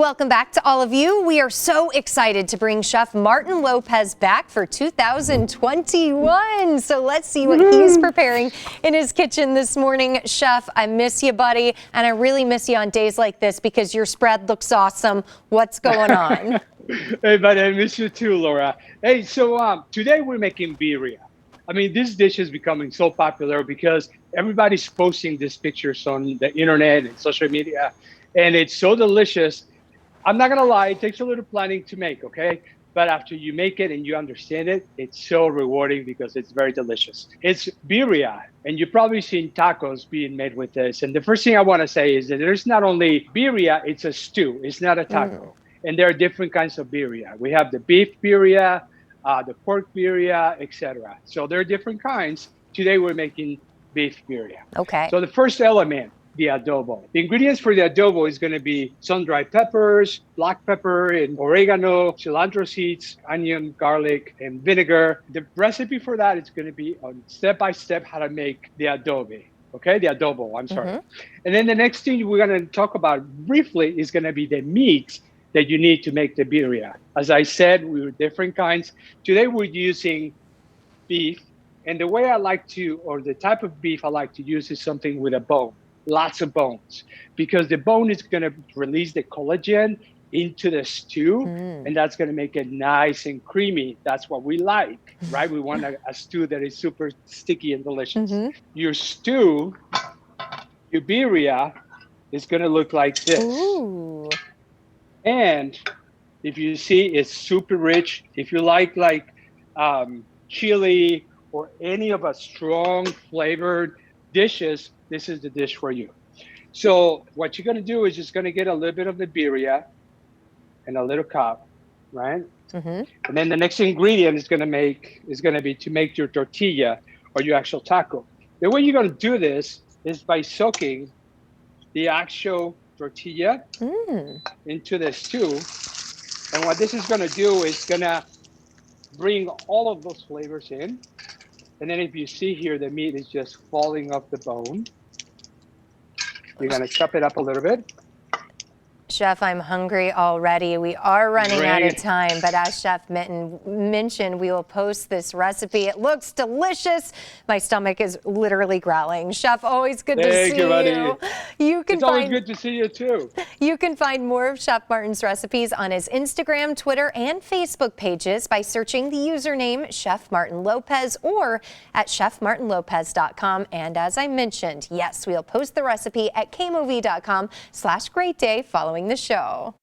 Welcome back to all of you. We are so excited to bring Chef Martin Lopez back for 2021. So let's see what he's preparing in his kitchen this morning. Chef, I miss you, buddy, and I really miss you on days like this because your spread looks awesome. What's going on? Hey, buddy, I miss you too, Laura. Hey, so today we're making birria. I mean, this dish is becoming so popular because everybody's posting these pictures on the internet and social media, and it's so delicious. I'm not gonna lie, it takes a little planning to make, okay? But after you make it and you understand it, it's so rewarding because it's very delicious. It's birria, and you've probably seen tacos being made with this. And the first thing I wanna say is that there's not only birria, it's a stew, it's not a taco. And there are different kinds of birria. We have the beef birria, the pork birria, etc. So there are different kinds. Today we're making beef birria. Okay. So the first element, the adobo. The ingredients for the adobo is going to be sun-dried peppers, black pepper, and oregano, cilantro seeds, onion, garlic, and vinegar. The recipe for that is going to be on step-by-step how to make the adobo. Okay, the adobo, I'm sorry. And then the next thing we're going to talk about briefly is going to be the meats that you need to make the birria. As I said, we were different kinds. Today we're using beef. And the way I like to, or the type of beef I like to use is something with a bone. Lots of bones, because the bone is going to release the collagen into the stew, and that's going to make it nice and creamy. That's what we like, right? We want a stew that is super sticky and delicious. Your stew, your birria, is going to look like this. Ooh. And if you see, it's super rich. If you like chili or any of a strong flavored dishes, this is the dish for you. So what you're gonna do is just gonna get a little bit of the birria and a little cup, right? And then the next ingredient is gonna be to make your tortilla or your actual taco. The way you're gonna do this is by soaking the actual tortilla into the stew. And what this is gonna do is gonna bring all of those flavors in. And then if you see here, the meat is just falling off the bone. You're gonna chop it up a little bit. Chef, I'm hungry already. We are running out of time, but as Chef Mitten mentioned, we will post this recipe. It looks delicious. My stomach is literally growling. Chef, always good to see you. It's always good to see you too. You can find more of Chef Martin's recipes on his Instagram, Twitter, and Facebook pages by searching the username Chef Martin Lopez or at chefmartinlopez.com. And as I mentioned, yes, we'll post the recipe at kmovie.com/greatday following the show.